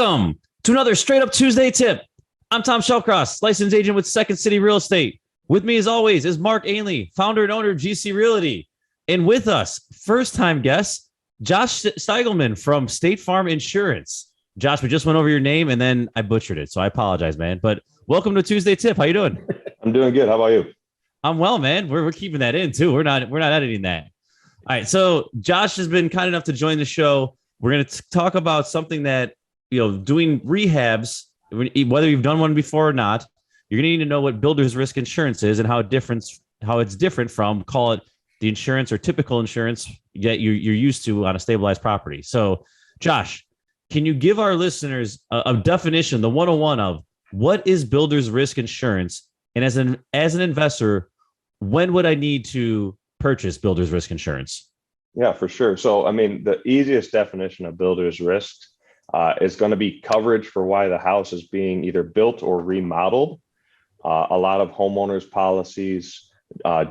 Welcome to another Straight Up Tuesday tip. I'm 𝗤𝘃𝗃𝗀𝗏, licensed agent with Second City Real Estate. With me, as always, is Mark Ainley, founder and owner of 𝗤𝘃𝗱𝗰𝗀𝘀. And with us, first-time guest, Josh Steigelmann from State Farm Insurance. Josh, we just went over your name, and then I butchered it, so I apologize, man. But welcome to Tuesday Tip. How you doing? I'm doing good. How about you? I'm well, man. We're keeping that in, too. We're not editing that. All right, so Josh has been kind enough to join the show. We're going to talk about something that, doing rehabs, whether you've done one before or not, you're going to need to know what builder's risk insurance is and how it's different from, call it, the insurance or typical insurance that you're used to on a stabilized property. So, Josh, can you give our listeners a definition, the 101 of what is builder's risk insurance? And as an investor, when would I need to purchase builder's risk insurance? Yeah, for sure. So, the easiest definition of builder's risk is going to be coverage for why the house is being either built or remodeled. A lot of homeowners policies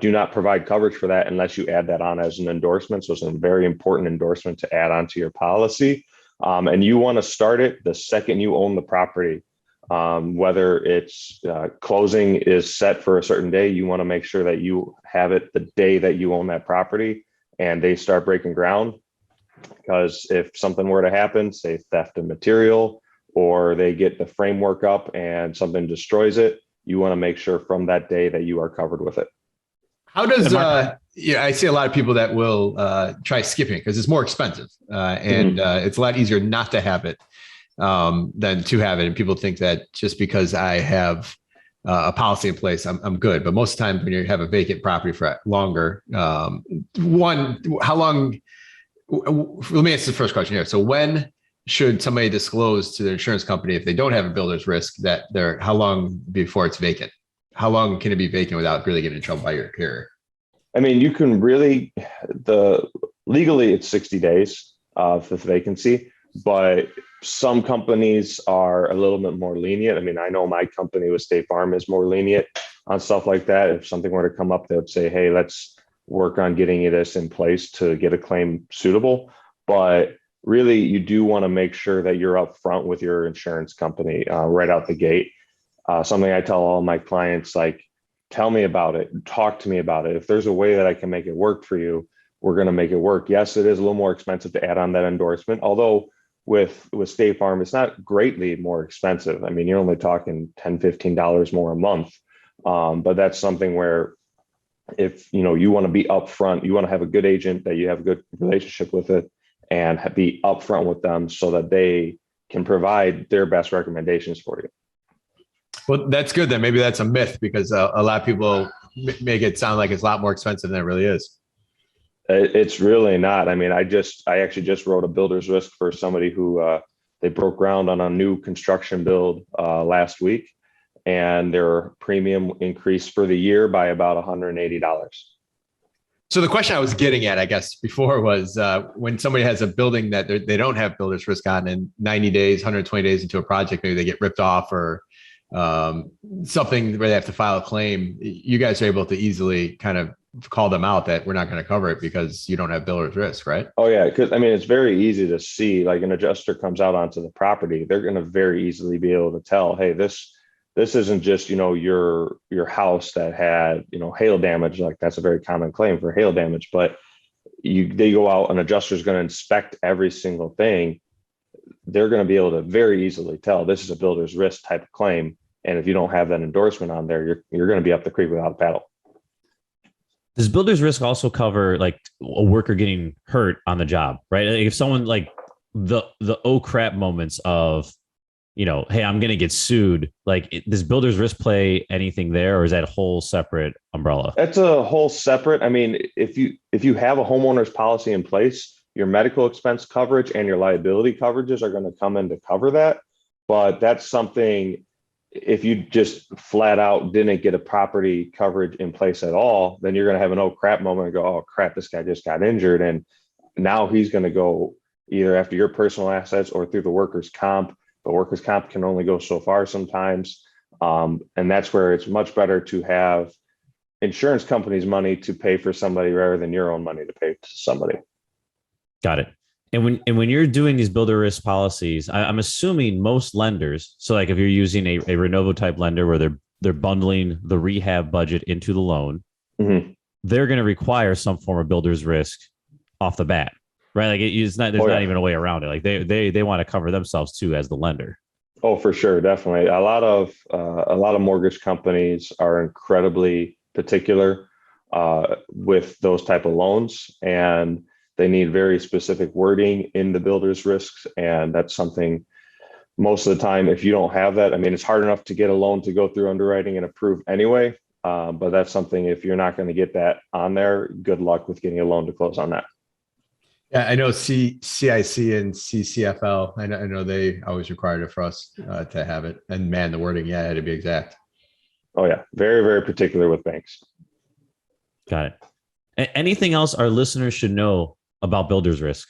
do not provide coverage for that unless you add that on as an endorsement. So it's a very important endorsement to add onto your policy. And you want to start it the second you own the property. Whether it's closing is set for a certain day, you want to make sure that you have it the day that you own that property and they start breaking ground. Because if something were to happen, say theft of material, or they get the framework up and something destroys it, you want to make sure from that day that you are covered with it. How does, I see a lot of people that will try skipping because it's more expensive and it's a lot easier not to have it than to have it. And people think that just because I have a policy in place, I'm good. But most of the time when you have a vacant property for longer, how long, let me answer the first question here. So when should somebody disclose to their insurance company if they don't have a builder's risk that how long before it's vacant? How long can it be vacant without really getting in trouble by your carrier? You can really, legally it's 60 days of the vacancy, but some companies are a little bit more lenient. I know my company with State Farm is more lenient on stuff like that. If something were to come up, they would say, hey, let's work on getting this in place to get a claim suitable. But really, you do want to make sure that you're upfront with your insurance company right out the gate. Something I tell all my clients, like, tell me about it, talk to me about it. If there's a way that I can make it work for you, we're going to make it work. Yes, it is a little more expensive to add on that endorsement, although with State Farm, it's not greatly more expensive. You're only talking $10, $15 more a month. But that's something where if you want to be upfront, you want to have a good agent that you have a good relationship with it and be upfront with them so that they can provide their best recommendations for you. Well, that's good then. Maybe that's a myth because a lot of people make it sound like it's a lot more expensive than it really is. It's really not. I actually just wrote a builder's risk for somebody who they broke ground on a new construction build last week, and their premium increased for the year by about $180. So the question I was getting at, I guess, before was when somebody has a building that they don't have builder's risk on, and 90 days, 120 days into a project, maybe they get ripped off or something where they have to file a claim. You guys are able to easily kind of call them out that we're not going to cover it because you don't have builder's risk, right? Oh yeah, because it's very easy to see. Like an adjuster comes out onto the property, they're going to very easily be able to tell, hey, this isn't just your house that had hail damage. Like that's a very common claim for hail damage, but they go out, an adjuster is going to inspect every single thing. They're going to be able to very easily tell this is a builder's risk type of claim. And if you don't have that endorsement on there, you're going to be up the creek without a paddle. Does builder's risk also cover like a worker getting hurt on the job, right? Like if someone like the oh crap moments of, hey, I'm going to get sued. Like does builder's risk play anything there, or is that a whole separate umbrella? That's a whole separate. If you have a homeowner's policy in place, your medical expense coverage and your liability coverages are going to come in to cover that. But that's something, if you just flat out didn't get a property coverage in place at all, then you're going to have an oh crap moment and go, oh crap, this guy just got injured. And now he's going to go either after your personal assets or through the workers' comp. But workers' comp can only go so far sometimes. And that's where it's much better to have insurance companies' money to pay for somebody rather than your own money to pay to somebody. Got it. And when you're doing these builder risk policies, I'm assuming most lenders. So like if you're using a Renovo type lender where they're bundling the rehab budget into the loan, Mhm. they're going to require some form of builder's risk off the bat, right? Like it's not, there's not even a way around it. Like they want to cover themselves too as the lender. Oh, for sure, definitely. A lot of mortgage companies are incredibly particular with those type of loans, and they need very specific wording in the builder's risks. And that's something most of the time, if you don't have that, I mean, it's hard enough to get a loan to go through underwriting and approved anyway. But that's something, if you're not going to get that on there, good luck with getting a loan to close on that. Yeah, I know CIC and CCFL. I know they always required it for us to have it. And man, the wording, yeah, it had to be exact. Oh yeah, very, very particular with banks. Got it. Anything else our listeners should know about builder's risk?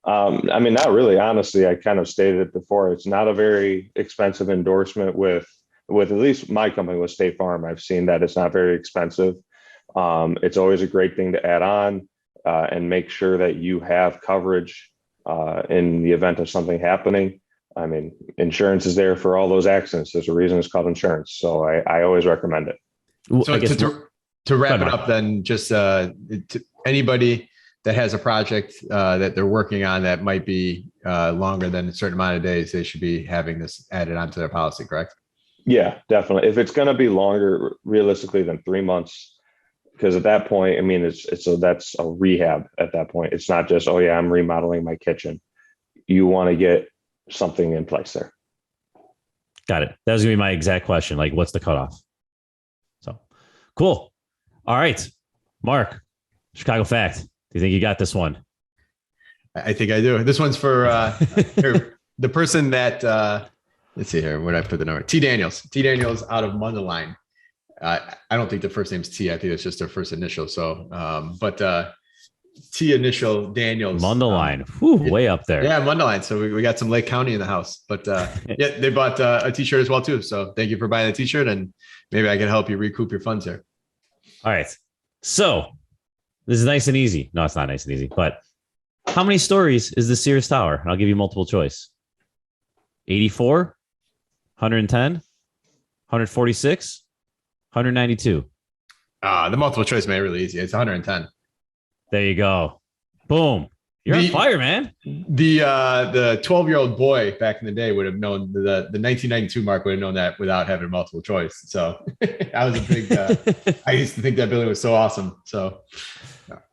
I mean, not really. Honestly, I kind of stated it before. It's not a very expensive endorsement with at least my company with State Farm. I've seen that it's not very expensive. It's always a great thing to add on and make sure that you have coverage in the event of something happening. I mean, insurance is there for all those accidents. There's a reason it's called insurance. So I always recommend it. So to wrap it up, then, just to anybody that has a project that they're working on that might be longer than a certain amount of days, they should be having this added onto their policy, correct? Yeah, definitely. If it's going to be longer, realistically, than 3 months, because at that point, I mean, that's a rehab at that point. It's not just, oh yeah, I'm remodeling my kitchen. You want to get something in place there. Got it. That was gonna be my exact question. Like, what's the cutoff? So cool. All right, Mark, Chicago Fact. Do you think you got this one? I think I do. This one's for the person that, let's see here. Where did I put the number? T Daniels. T Daniels out of Mundelein. I don't think the first name's T. I think it's just their first initial. So, but T initial Daniels. Mundelein. Way up there. Yeah, Mundelein. So we got some Lake County in the house. But yeah, they bought a T-shirt as well too. So thank you for buying the T-shirt, and maybe I can help you recoup your funds here. All right. So this is nice and easy. No, it's not nice and easy. But how many stories is the Sears Tower? And I'll give you multiple choice. 84, 110, 146, 192. The multiple choice made it really easy. It's 110. There you go. Boom. You're on fire, man. The 12-year-old boy back in the day would have known the 1992 Mark would have known that without having multiple choice. So I was a big, I used to think that building was so awesome. So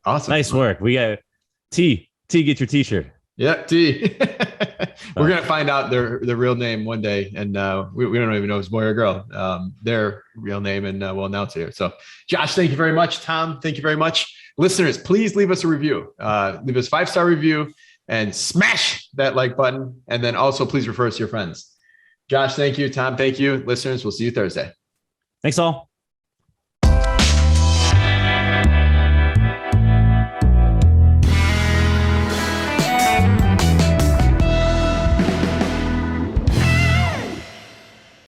awesome. Nice work. We got T, get your T-shirt. Yeah. T. We're going to find out their real name one day. And we don't even know if it's boy or girl, their real name, and we'll announce it here. So Josh, thank you very much. Tom, thank you very much. Listeners, please leave us a review. Leave us a 5-star review and smash that like button. And then also please refer us to your friends. Josh, thank you. Tom, thank you. Listeners, we'll see you Thursday. Thanks all.